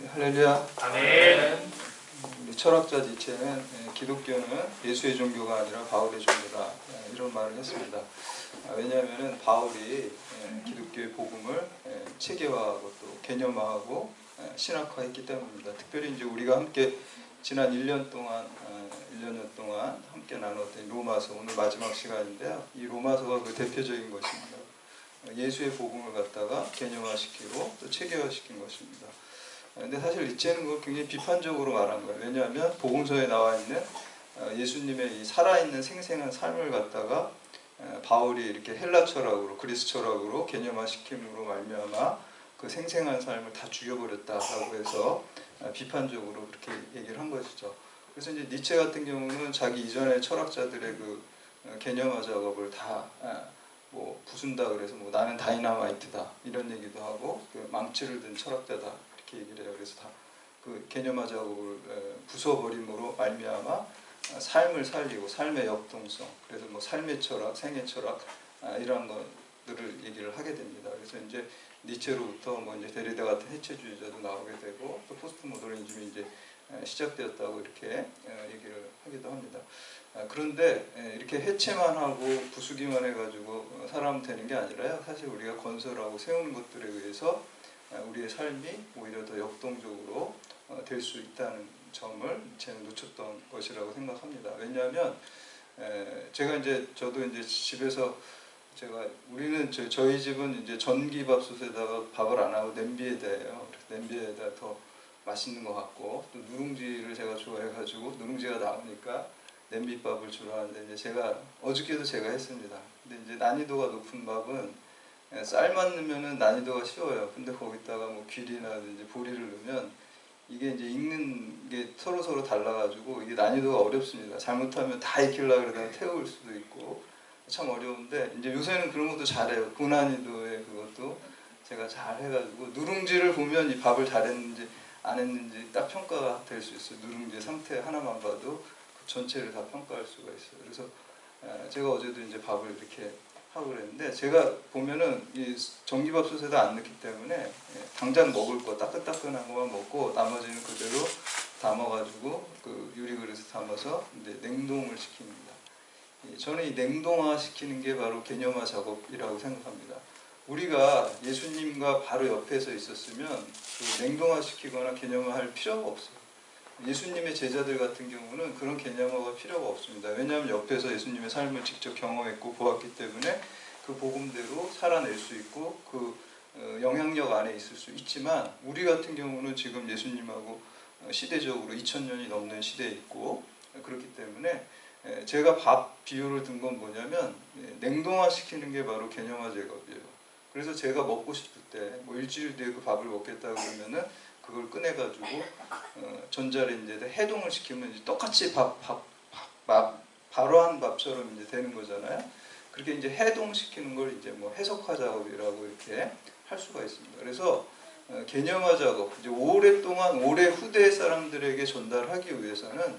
할렐루야. 아멘. 우리 철학자 니체는 기독교는 예수의 종교가 아니라 바울의 종교다 이런 말을 했습니다. 왜냐하면 바울이 기독교의 복음을 체계화하고 또 개념화하고 신학화했기 때문입니다. 특별히 이제 우리가 함께 지난 1년 동안 함께 나눴던 로마서, 오늘 마지막 시간인데요. 이 로마서가 그 대표적인 것입니다. 예수의 복음을 갖다가 개념화시키고 또 체계화시킨 것입니다. 근데 사실 니체는 그걸 굉장히 비판적으로 말한 거예요. 왜냐하면 복음서에 나와 있는 예수님의 이 살아있는 생생한 삶을 갖다가 바울이 이렇게 헬라 철학으로, 그리스 철학으로 개념화시킴으로 말미암아 그 생생한 삶을 다 죽여버렸다라고 해서 비판적으로 그렇게 얘기를 한 것이죠. 그래서 이제 니체 같은 경우는 자기 이전의 철학자들의 그 개념화 작업을 다 뭐 부순다 그래서 뭐 나는 다이나마이트다 이런 얘기도 하고 그 망치를 든 철학자다 이렇게 얘기를 해요. 그래서 다 그 개념화 작업을 부숴버림으로 말미암아 삶을 살리고 삶의 역동성, 그래서 뭐 삶의 철학, 생애 철학 이러한 것들을 얘기를 하게 됩니다. 그래서 이제 니체로부터 뭐 이제 데리다 같은 해체주의자도 나오게 되고 또 포스트 모더니즘이 이제 시작되었다고 이렇게 얘기를 하기도 합니다. 그런데 이렇게 해체만 하고 부수기만 해가지고 사람 되는 게 아니라요. 사실 우리가 건설하고 세우는 것들에 의해서 우리의 삶이 오히려 더 역동적으로 될 수 있다는 점을 제가 놓쳤던 것이라고 생각합니다. 왜냐하면 저도 이제 집에서 우리는 저희 집은 이제 전기밥솥에다가 밥을 안 하고 냄비에다 해요. 냄비에다 더 맛있는 것 같고 또 누룽지를 제가 좋아해가지고 누룽지가 나오니까 냄비밥을 주로 하는데 이제 제가 어저께도 제가 했습니다. 근데 이제 난이도가 높은 밥은 쌀만 넣으면은 난이도가 쉬워요. 근데 거기다가 뭐 귀리나든지 보리를 넣으면 이게 이제 익는 게 서로 달라가지고 이게 난이도가 어렵습니다. 잘못하면 다 익히려고 그러다가 태울 수도 있고 참 어려운데 이제 요새는 그런 것도 잘해요. 고난이도의 그것도 제가 잘 해가지고 누룽지를 보면 이 밥을 잘했는지 안 했는지 딱 평가가 될 수 있어요. 누룽지 상태 하나만 봐도 그 전체를 다 평가할 수가 있어요. 그래서 제가 어제도 이제 밥을 이렇게 하고 그랬는데 제가 보면은 이 전기밥솥에다 안 넣기 때문에 당장 먹을 거 따끈따끈한 것만 먹고 나머지는 그대로 담아가지고 그 유리그릇에 담아서 이제 냉동을 시킵니다. 저는 이 냉동화 시키는 게 바로 개념화 작업이라고 생각합니다. 우리가 예수님과 바로 옆에서 있었으면 그 냉동화 시키거나 개념화할 필요가 없어요. 예수님의 제자들 같은 경우는 그런 개념화가 필요가 없습니다. 왜냐하면 옆에서 예수님의 삶을 직접 경험했고 보았기 때문에 그 복음대로 살아낼 수 있고 그 영향력 안에 있을 수 있지만 우리 같은 경우는 지금 예수님하고 시대적으로 2000년이 넘는 시대에 있고 그렇기 때문에 제가 밥 비유를 든 건 뭐냐면 냉동화 시키는 게 바로 개념화 작업이에요. 그래서 제가 먹고 싶을 때 뭐 일주일 뒤에 그 밥을 먹겠다 그러면은 그걸 꺼내가지고 전자레인지에다 해동을 시키면 이제 똑같이 바로 한 밥처럼 이제 되는 거잖아요. 그렇게 이제 해동시키는 걸 이제 뭐 해석화 작업이라고 이렇게 할 수가 있습니다. 그래서 개념화 작업, 이제 오랫동안 오래 후대 사람들에게 전달하기 위해서는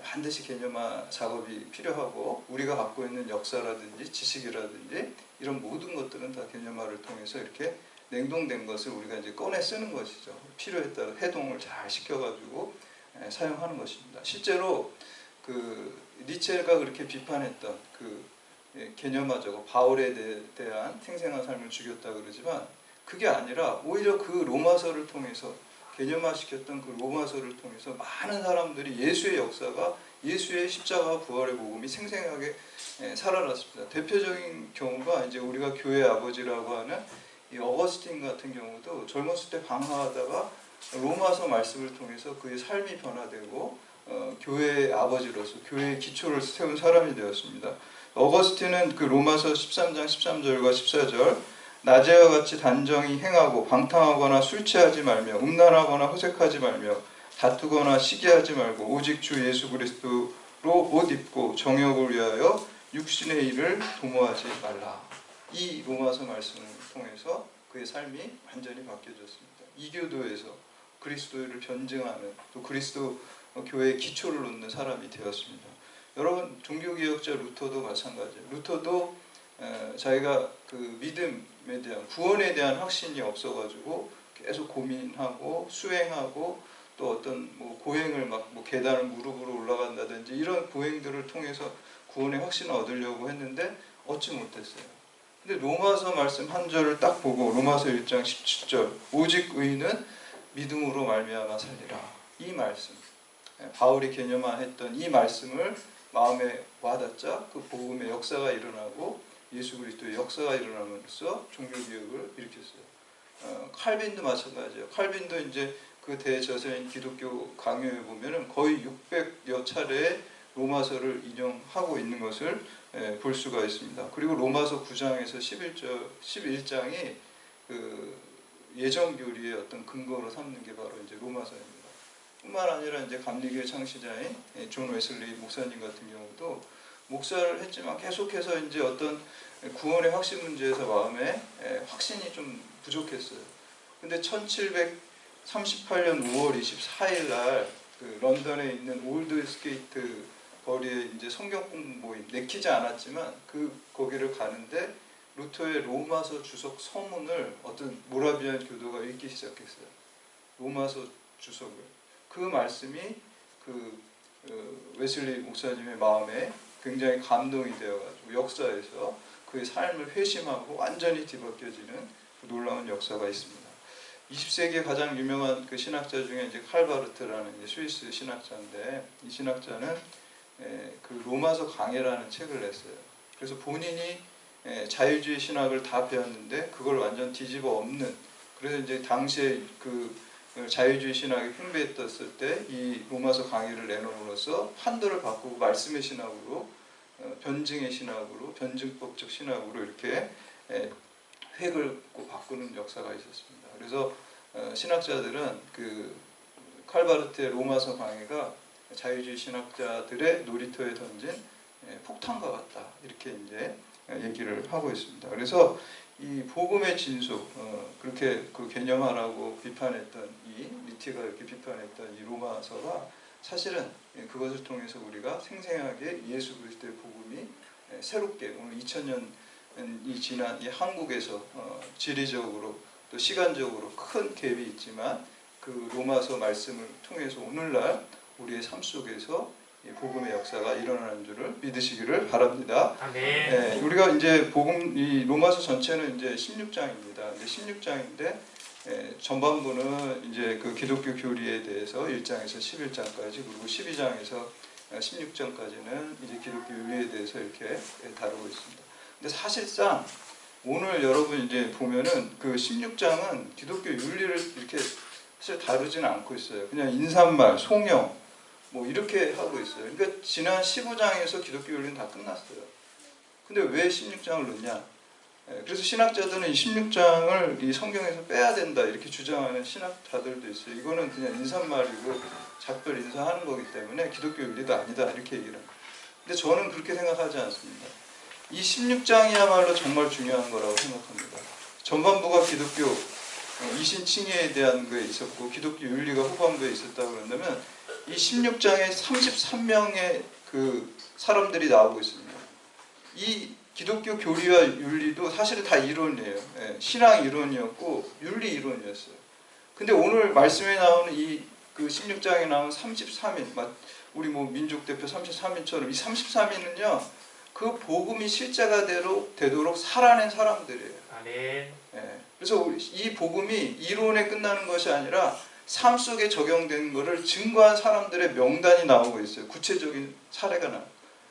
반드시 개념화 작업이 필요하고 우리가 갖고 있는 역사라든지 지식이라든지 이런 모든 것들은 다 개념화를 통해서 이렇게 냉동된 것을 우리가 이제 꺼내 쓰는 것이죠. 필요에 따라 해동을 잘 시켜가지고 사용하는 것입니다. 실제로 그 니체가 그렇게 비판했던 그 개념화 작업, 바울에 대한 생생한 삶을 죽였다 그러지만 그게 아니라 오히려 그 로마서를 통해서 개념화시켰던 그 로마서를 통해서 많은 사람들이 예수의 역사가 예수의 십자가 부활의 복음이 생생하게 살아났습니다. 대표적인 경우가 이제 우리가 교회 아버지라고 하는 이 어거스틴 같은 경우도 젊었을 때 방황하다가 로마서 말씀을 통해서 그의 삶이 변화되고 교회의 아버지로서 교회의 기초를 세운 사람이 되었습니다. 어거스틴은 그 로마서 13장 13절과 14절 낮에와 같이 단정히 행하고 방탕하거나 술 취하지 말며 음란하거나 호색하지 말며 다투거나 시기하지 말고 오직 주 예수 그리스도로 옷 입고 정욕을 위하여 육신의 일을 도모하지 말라. 이 로마서 말씀을 통해서 그의 삶이 완전히 바뀌어졌습니다. 이교도에서 그리스도를 변증하는 또 그리스도 교회의 기초를 놓는 사람이 되었습니다. 여러분 종교개혁자 루터도 마찬가지예요. 루터도 자기가 그 믿음에 대한 구원에 대한 확신이 없어가지고 계속 고민하고 수행하고 또 어떤 뭐 고행을 막 뭐 계단을 무릎으로 올라간다든지 이런 고행들을 통해서 구원의 확신을 얻으려고 했는데 얻지 못했어요. 근데 로마서 말씀 한 절을 딱 보고 로마서 1장 17절 오직 의인은 믿음으로 말미암아 살리라 이 말씀 바울이 개념화했던 이 말씀을 마음에 와닿자 그 복음의 역사가 일어나고 예수 그리스도의 역사가 일어남으로써 종교개혁을 일으켰어요. 칼빈도 마찬가지예요. 칼빈도 이제 그 대저서인 기독교 강요에 보면은 거의 600여 차례 로마서를 인용하고 있는 것을 볼 수가 있습니다. 그리고 로마서 9장에서 11장이 그 예정 교리의 어떤 근거로 삼는 게 바로 이제 로마서입니다. 뿐만 아니라 이제 감리교의 창시자인 존 웨슬리 목사님 같은 경우도 목사를 했지만 계속해서 이제 어떤 구원의 확신 문제에서 마음에 확신이 좀 부족했어요. 근데 1738년 5월 24일 날 그 런던에 있는 올드 스케이트 거리에 이제 성경 공부 모임 내키지 않았지만 거기를 가는데 루터의 로마서 주석 서문을 어떤 모라비안 교도가 읽기 시작했어요. 로마서 주석을. 그 말씀이 웨슬리 목사님의 마음에 굉장히 감동이 되어가지고 역사에서 그의 삶을 회심하고 완전히 뒤바뀌어지는 그 놀라운 역사가 있습니다. 20세기에 가장 유명한 그 신학자 중에 이제 칼바르트라는 이제 스위스 신학자인데 이 신학자는 그 로마서 강해라는 책을 냈어요. 그래서 본인이 자유주의 신학을 다 배웠는데 그걸 완전 뒤집어 엎는 그래서 이제 당시에 그 자유주의 신학이 팽배했었을 때 이 로마서 강의를 내놓음으로써 판도를 바꾸고 말씀의 신학으로 변증의 신학으로 변증법적 신학으로 이렇게 획을 바꾸는 역사가 있었습니다. 그래서 신학자들은 그 칼바르트의 로마서 강의가 자유주의 신학자들의 놀이터에 던진 폭탄과 같다 이렇게 이제 얘기를 하고 있습니다. 그래서 이 복음의 진수 그렇게 그 개념하라고 비판했던 리티가 이렇게 비판했던 이 로마서가 사실은 그것을 통해서 우리가 생생하게 예수 그리스도의 복음이 새롭게 오늘 2000년이 지난 이 한국에서 지리적으로 또 시간적으로 큰 갭이 있지만 그 로마서 말씀을 통해서 오늘날 우리의 삶 속에서 복음의 역사가 일어나는 줄을 믿으시기를 바랍니다. 아멘. 우리가 이제 이 로마서 전체는 이제 16장입니다. 이제 16장인데 전반부는 이제 그 기독교 교리에 대해서 1장에서 11장까지 그리고 12장에서 16장까지는 이제 기독교 윤리에 대해서 이렇게 다루고 있습니다. 근데 사실상 오늘 여러분 이제 보면은 그 16장은 기독교 윤리를 이렇게 사실 다루지는 않고 있어요. 그냥 인사말, 송영 뭐 이렇게 하고 있어요. 그러니까 지난 15장에서 기독교 윤리는 다 끝났어요. 근데 왜 16장을 넣냐? 그래서 신학자들은 이 16장을 이 성경에서 빼야 된다 이렇게 주장하는 신학자들도 있어요. 이거는 그냥 인사말이고 작별 인사하는 거기 때문에 기독교 윤리도 아니다 이렇게 얘기를 합니다. 근데 저는 그렇게 생각하지 않습니다. 이 16장이야말로 정말 중요한 거라고 생각합니다. 전반부가 기독교 이신칭의에 대한 거에 있었고 기독교 윤리가 후반부에 있었다고 그런다면 이 16장에 33명의 그 사람들이 나오고 있습니다. 이 기독교 교리와 윤리도 사실은 다 이론이에요. 신앙 이론이었고 윤리 이론이었어요. 근데 오늘 말씀에 나오는 이 그 16장에 나오는 33인, 우리 뭐 민족 대표 33인처럼 이 33인은요, 그 복음이 실제가 되도록 살아낸 사람들이에요. 아멘. 그래서 이 복음이 이론에 끝나는 것이 아니라 삶 속에 적용된 것을 증거한 사람들의 명단이 나오고 있어요. 구체적인 사례가 나와요.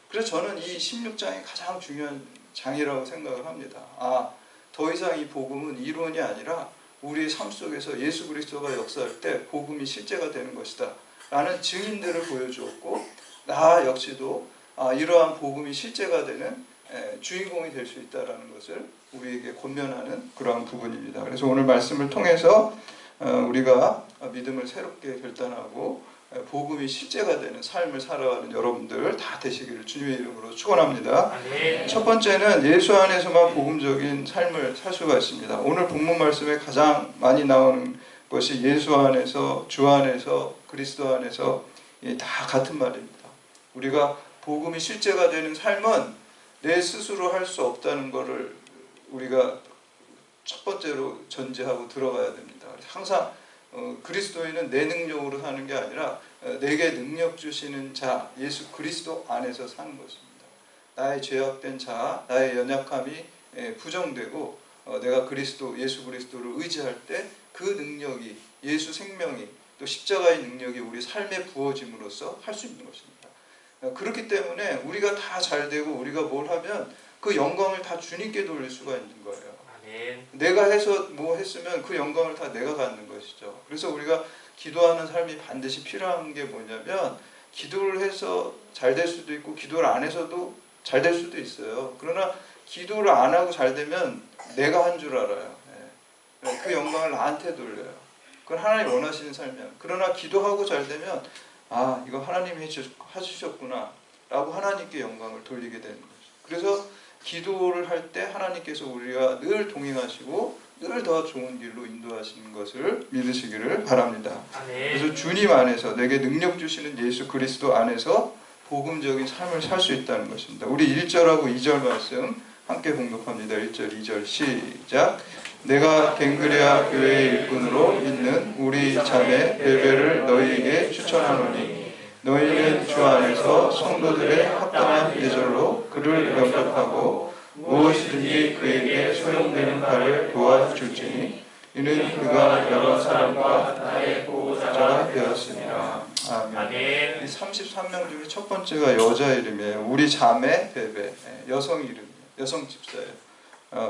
그래서 저는 이 16장이 가장 중요한 장이라고 생각을 합니다. 더 이상 이 복음은 이론이 아니라 우리의 삶 속에서 예수 그리스도가 역사할 때 복음이 실제가 되는 것이다 라는 증인들을 보여주었고 나 역시도 이러한 복음이 실제가 되는 주인공이 될 수 있다는 것을 우리에게 권면하는 그러한 부분입니다. 그래서 오늘 말씀을 통해서 우리가 믿음을 새롭게 결단하고 복음이 실제가 되는 삶을 살아가는 여러분들 다 되시기를 주님의 이름으로 축원합니다. 아멘. 첫 번째는 예수 안에서만 복음적인 삶을 살 수가 있습니다. 오늘 본문 말씀에 가장 많이 나오는 것이 예수 안에서, 주 안에서, 그리스도 안에서 다 같은 말입니다. 우리가 복음이 실제가 되는 삶은 내 스스로 할 수 없다는 것을 우리가 첫 번째로 전제하고 들어가야 됩니다. 항상 그리스도인은 내 능력으로 사는 게 아니라 내게 능력 주시는 자 예수 그리스도 안에서 사는 것입니다. 나의 죄악된 자, 나의 연약함이 부정되고 내가 예수 그리스도를 의지할 때 그 능력이 예수 생명이 또 십자가의 능력이 우리 삶에 부어짐으로써 할 수 있는 것입니다. 그렇기 때문에 우리가 다 잘되고 우리가 뭘 하면 그 영광을 다 주님께 돌릴 수가 있는 거예요. 아멘. 내가 해서 뭐 했으면 그 영광을 다 내가 갖는 것이죠. 그래서 우리가 기도하는 삶이 반드시 필요한 게 뭐냐면 기도를 해서 잘 될 수도 있고 기도를 안 해서도 잘 될 수도 있어요. 그러나 기도를 안 하고 잘 되면 내가 한 줄 알아요. 그 영광을 나한테 돌려요. 그건 하나님 원하시는 삶이야. 그러나 기도하고 잘 되면 아 이거 하나님이 해주셨구나 라고 하나님께 영광을 돌리게 되는 거죠. 그래서 기도를 할 때 하나님께서 우리가 늘 동행하시고 늘 더 좋은 길로 인도하시는 것을 믿으시기를 바랍니다. 그래서 주님 안에서 내게 능력 주시는 예수 그리스도 안에서 복음적인 삶을 살 수 있다는 것입니다. 우리 1절하고 2절 말씀 함께 봉독합니다. 1절 2절 시작. 내가 갱그레아 교회의 일꾼으로 있는 우리 자매 베베를 너희에게 추천하노니 너희는 주 안에서 성도들의 합당한 예절로 그를 영접하고 무엇이든지 그에게 소용되는 바를 도와줄지니 이는 그가 여러 사람과 나의 보호자가 되었습니다. 아멘. 이 33명 중에 첫 번째가 여자 이름이에요. 우리 자매 베베, 여성 이름이에요. 여성 집사예요.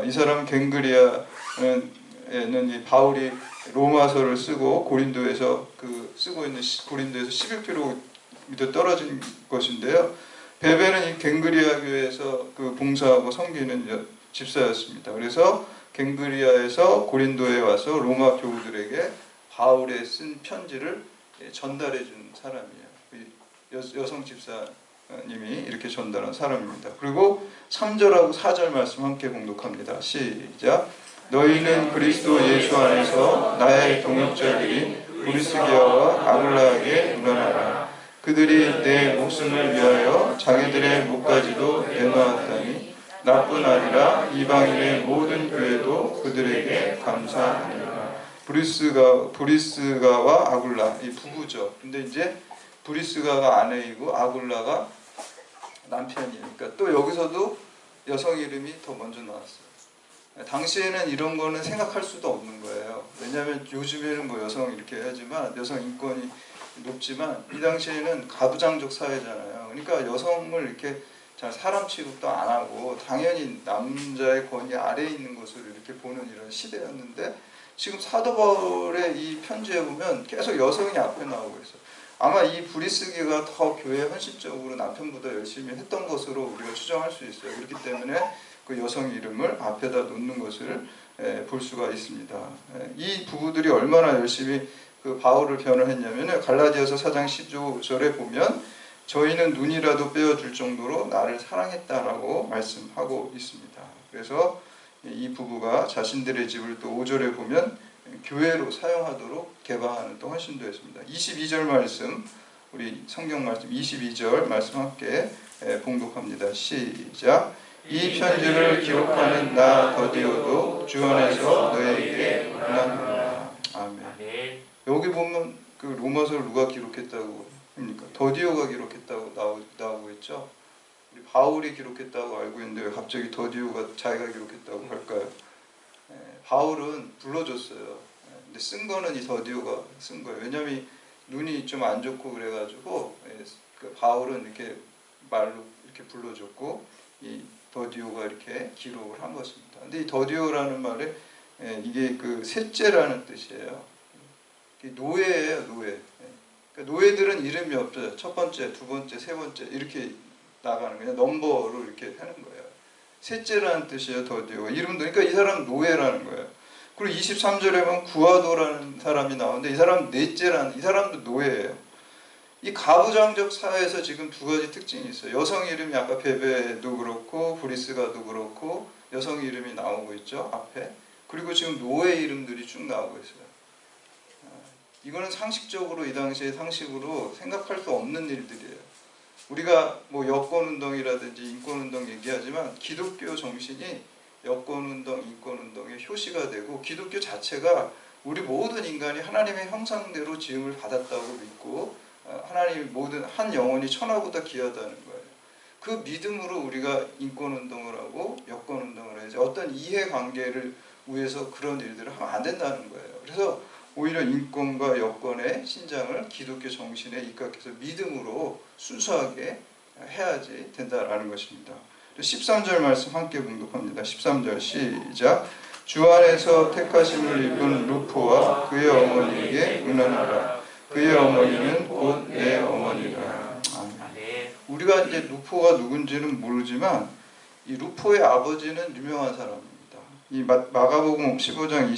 이 사람 갱그리아는 이 바울이 로마서를 쓰고 고린도에서 쓰고 있는 고린도에서 11km 떨어진 것인데요. 베베는 이 갱그리아 교회에서 봉사하고 섬기는 집사였습니다. 그래서 갱그리아에서 고린도에 와서 로마 교우들에게 바울의 쓴 편지를 전달해 준 사람이에요. 여성 집사님이 이렇게 전달한 사람입니다. 그리고 3절하고 4절 말씀 함께 봉독합니다. 시작. 너희는 그리스도 예수 안에서 나의 동역자들인 브리스기아와 아굴라에게 물어나라. 그들이 내 목숨을 위하여 자기들의 목까지도 내놓았다니 나뿐 아니라 이방인의 모든 교회도 그들에게 감사하니라. 브리스가와 아굴라 이 부부죠. 근데 이제 브리스가가 아내이고 아굴라가 남편이니까 또 여기서도 여성 이름이 더 먼저 나왔어요. 당시에는 이런 거는 생각할 수도 없는 거예요. 왜냐하면 요즘에는 뭐 여성 이렇게 하지만 여성 인권이 높지만 이 당시에는 가부장적 사회잖아요. 그러니까 여성을 이렇게 잘 사람 취급도 안 하고 당연히 남자의 권위 아래에 있는 것을 이렇게 보는 이런 시대였는데 지금 사도 바울의 이 편지에 보면 계속 여성이 앞에 나오고 있어요. 아마 이 브리스기가 더 교회에 헌신적으로 남편보다 열심히 했던 것으로 우리가 추정할 수 있어요. 그렇기 때문에 그 여성 이름을 앞에다 놓는 것을 볼 수가 있습니다. 이 부부들이 얼마나 열심히 바울을 변호했냐면 갈라디아서 4장 15절에 보면 저희는 눈이라도 빼어줄 정도로 나를 사랑했다라고 말씀하고 있습니다. 그래서 이 부부가 자신들의 집을 또 5절에 보면 교회로 사용하도록 개방하는 또 헌신도 했습니다. 22절 말씀 우리 성경 말씀 22절 말씀 함께 봉독합니다. 시작. 이 편지를 기록하는 나 더디오도 주 안에서 너에게 문안하노라. 아멘. 여기 보면 그 로마서를 누가 기록했다고 합니까? 더디오가 기록했다고 나오고 있죠. 우리 바울이 기록했다고 알고 있는데 왜 갑자기 더디오가 자기가 기록했다고 할까요? 바울은 불러줬어요. 근데 쓴 거는 이 더디오가 쓴 거예요. 왜냐하면 눈이 좀 안 좋고 그래가지고 바울은 이렇게 말로 이렇게 불러줬고 이 더디오가 이렇게 기록을 한 것입니다. 근데 이 더디오라는 말에 이게 셋째라는 뜻이에요. 노예예요, 노예. 그러니까 노예들은 이름이 없어요. 첫 번째, 두 번째, 세 번째 이렇게 나가는 거예요. 넘버로 이렇게 하는 거예요. 셋째라는 뜻이에요, 더디오가. 이름도 그러니까 이 사람 노예라는 거예요. 그리고 23절에 보면 구아도라는 사람이 나오는데 이 사람 넷째라는 이 사람도 노예예요. 이 가부장적 사회에서 지금 두 가지 특징이 있어요. 여성 이름이 아까 베베도 그렇고 브리스가도 그렇고 여성 이름이 나오고 있죠, 앞에. 그리고 지금 노예 이름들이 쭉 나오고 있어요. 이거는 상식적으로 이 당시의 상식으로 생각할 수 없는 일들이에요. 우리가 뭐 여권운동이라든지 인권운동 얘기하지만 기독교 정신이 여권운동, 인권운동의 효시가 되고 기독교 자체가 우리 모든 인간이 하나님의 형상대로 지음을 받았다고 믿고 하나님이 모든 한 영혼이 천하보다 귀하다는 거예요. 그 믿음으로 우리가 인권운동을 하고 여권운동을 해야지 어떤 이해관계를 위해서 그런 일들을 하면 안 된다는 거예요. 그래서 오히려 인권과 여권의 신장을 기독교 정신에 입각해서 믿음으로 순수하게 해야지 된다라는 것입니다. 13절 말씀 함께 봉독합니다. 13절 시작. 주 안에서 택하심을 입은 루포와 그의 어머니에게 응원하라. 그의 어머니는 곧 내 어머니라. 아멘. 우리가 이제 루포가 누군지는 모르지만 이 루포의 아버지는 유명한 사람입니다. 이 마가복음 15장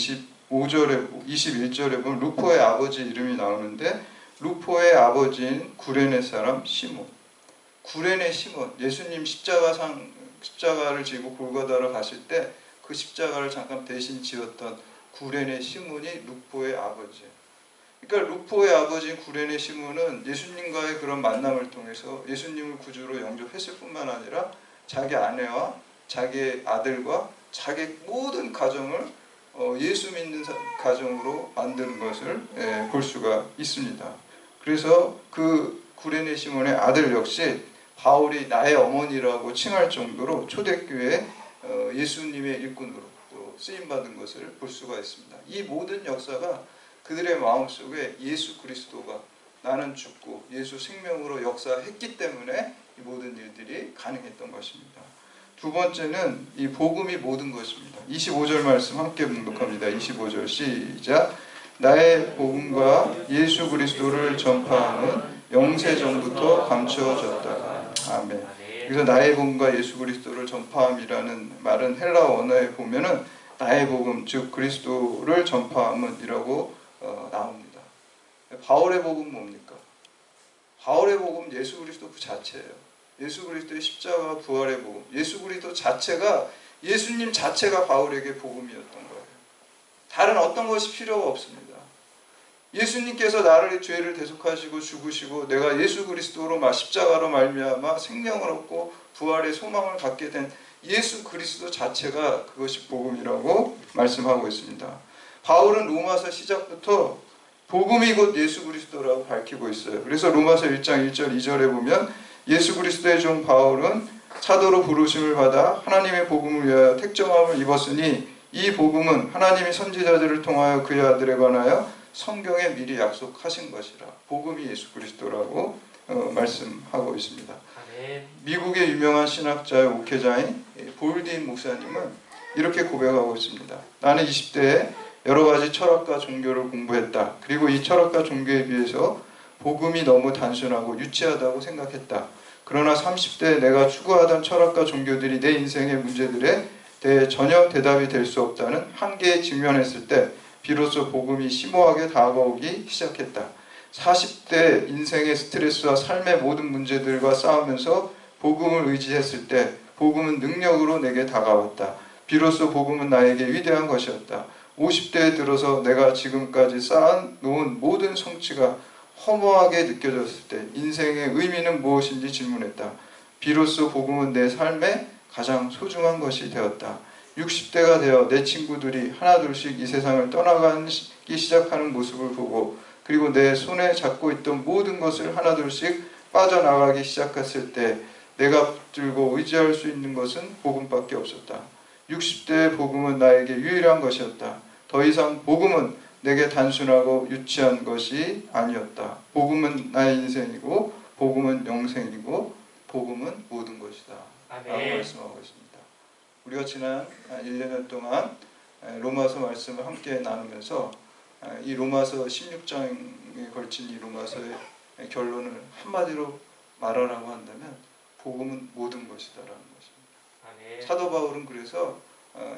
21절에 보면 루포의 아버지 이름이 나오는데 루포의 아버지인 구레네 사람 시몬. 구레네 시몬, 예수님 십자가를 지고 골고다로 가실 때 그 십자가를 잠깐 대신 지었던 구레네 시몬이 루포의 아버지예요. 그러니까 루포의 아버지인 구레네 시몬은 예수님과의 그런 만남을 통해서 예수님을 구주로 영접했을 뿐만 아니라 자기 아내와 자기 아들과 자기 모든 가정을 예수 믿는 가정으로 만드는 것을 볼 수가 있습니다. 그래서 그 구레네 시몬의 아들 역시 바울이 나의 어머니라고 칭할 정도로 초대교회 예수님의 일꾼으로 쓰임받은 것을 볼 수가 있습니다. 이 모든 역사가 그들의 마음속에 예수 그리스도가 나는 죽고 예수 생명으로 역사했기 때문에 이 모든 일들이 가능했던 것입니다. 두 번째는 이 복음이 모든 것입니다. 25절 말씀 함께 봉독합니다. 25절 시작. 나의 복음과 예수 그리스도를 전파함은 영세전부터 감추어졌다. 아멘. 그래서 나의 복음과 예수 그리스도를 전파함이라는 말은 헬라어 언어에 보면은 나의 복음, 즉 그리스도를 전파함이라고 나옵니다. 바울의 복음 뭡니까? 바울의 복음 예수 그리스도 그 자체예요. 예수 그리스도의 십자가 부활의 복음, 예수 그리스도 자체가 예수님 자체가 바울에게 복음이었던 거예요. 다른 어떤 것이 필요가 없습니다. 예수님께서 나를 죄를 대속하시고 죽으시고 내가 예수 그리스도로 십자가로 말미암아 생명을 얻고 부활의 소망을 갖게 된 예수 그리스도 자체가 그것이 복음이라고 말씀하고 있습니다. 바울은 로마서 시작부터 복음이 곧 예수 그리스도라고 밝히고 있어요. 그래서 로마서 1장 1절 2절에 보면 예수 그리스도의 종 바울은 사도로 부르심을 받아 하나님의 복음을 위하여 택정함을 입었으니 이 복음은 하나님이 선지자들을 통하여 그의 아들에 관하여 성경에 미리 약속하신 것이라. 복음이 예수 그리스도라고 말씀하고 있습니다. 미국의 유명한 신학자의 목회자인 볼딘 목사님은 이렇게 고백하고 있습니다. 나는 20대에 여러 가지 철학과 종교를 공부했다. 그리고 이 철학과 종교에 비해서 복음이 너무 단순하고 유치하다고 생각했다. 그러나 30대에 내가 추구하던 철학과 종교들이 내 인생의 문제들에 대해 전혀 대답이 될 수 없다는 한계에 직면했을 때 비로소 복음이 심오하게 다가오기 시작했다. 40대 인생의 스트레스와 삶의 모든 문제들과 싸우면서 복음을 의지했을 때 복음은 능력으로 내게 다가왔다. 비로소 복음은 나에게 위대한 것이었다. 50대에 들어서 내가 지금까지 쌓아놓은 모든 성취가 허무하게 느껴졌을 때 인생의 의미는 무엇인지 질문했다. 비로소 복음은 내 삶의 가장 소중한 것이 되었다. 60대가 되어 내 친구들이 하나둘씩 이 세상을 떠나가기 시작하는 모습을 보고 그리고 내 손에 잡고 있던 모든 것을 하나둘씩 빠져나가기 시작했을 때 내가 붙들고 의지할 수 있는 것은 복음밖에 없었다. 60대의 복음은 나에게 유일한 것이었다. 더 이상 복음은 내게 단순하고 유치한 것이 아니었다. 복음은 나의 인생이고 복음은 영생이고 복음은 모든 것이다. 라고 말씀하고 있습니다. 우리가 지난 1년 동안 로마서 말씀을 함께 나누면서 이 로마서 16장에 걸친 이 로마서의 결론을 한마디로 말하라고 한다면 복음은 모든 것이다라는 것입니다. 사도 바울은 그래서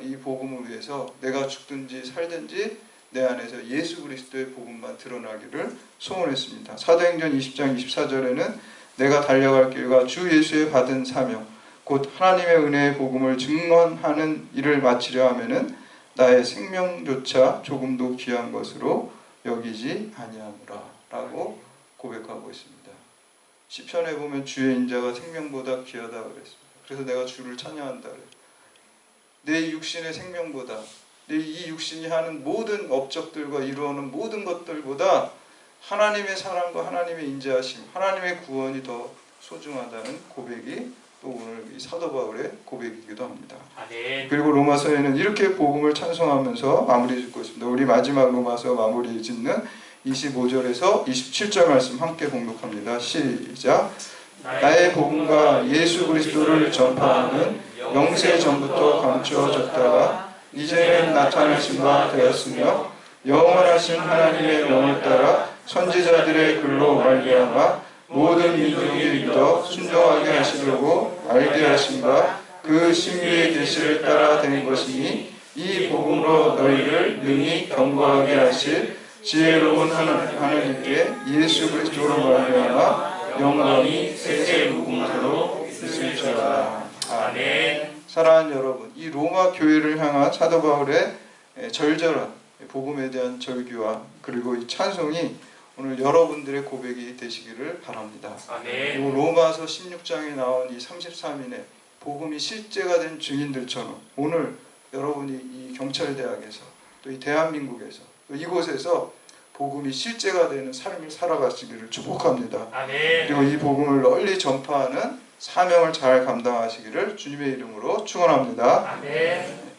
이 복음을 위해서 내가 죽든지 살든지 내 안에서 예수 그리스도의 복음만 드러나기를 소원했습니다. 사도행전 20장 24절에는 내가 달려갈 길과 주 예수의 받은 사명 곧 하나님의 은혜의 복음을 증언하는 일을 마치려 하면은 나의 생명조차 조금도 귀한 것으로 여기지 아니하노라 라고 고백하고 있습니다. 시편에 보면 주의 인자가 생명보다 귀하다 그랬습니다. 그래서 내가 주를 찬양한다 그래요. 내 육신의 생명보다 이 육신이 하는 모든 업적들과 이루어오는 모든 것들보다 하나님의 사랑과 하나님의 인자하심, 하나님의 구원이 더 소중하다는 고백이 또 오늘 이 사도 바울의 고백이기도 합니다. 아멘. 그리고 로마서에는 이렇게 복음을 찬송하면서 마무리 짓고 있습니다. 우리 마지막 로마서 마무리 짓는 25절에서 27절 말씀 함께 봉독합니다. 시작. 나의 복음과 예수 그리스도를 전파하는 영세 전부터 감추어졌다가 이제는 나타나신 바 되었으며 영원하신 하나님의 명을 따라 선지자들의 글로 말미암아 모든 민족이 믿어 순종하게 하시려고 알게 하신 바 그 신비의 계시를 따라 된 것이니 이 복음으로 너희를 능히 경고하게 하실 지혜로운 하나님께 예수 그리스도로 말미암아 영광이 세세 무궁하도록 있을지어다. 아멘. 사랑하는 여러분, 이 로마 교회를 향한 사도 바울의 절절한 복음에 대한 절규와 그리고 이 찬송이 오늘 여러분들의 고백이 되시기를 바랍니다. 아멘. 그리고 로마서 16장에 나온 이 33인의 복음이 실제가 된 증인들처럼 오늘 여러분이 이 경찰대학에서 또 이 대한민국에서 또 이곳에서 복음이 실제가 되는 삶을 살아가시기를 축복합니다. 아멘. 그리고 이 복음을 널리 전파하는 사명을 잘 감당하시기를 주님의 이름으로 축원합니다. 아멘.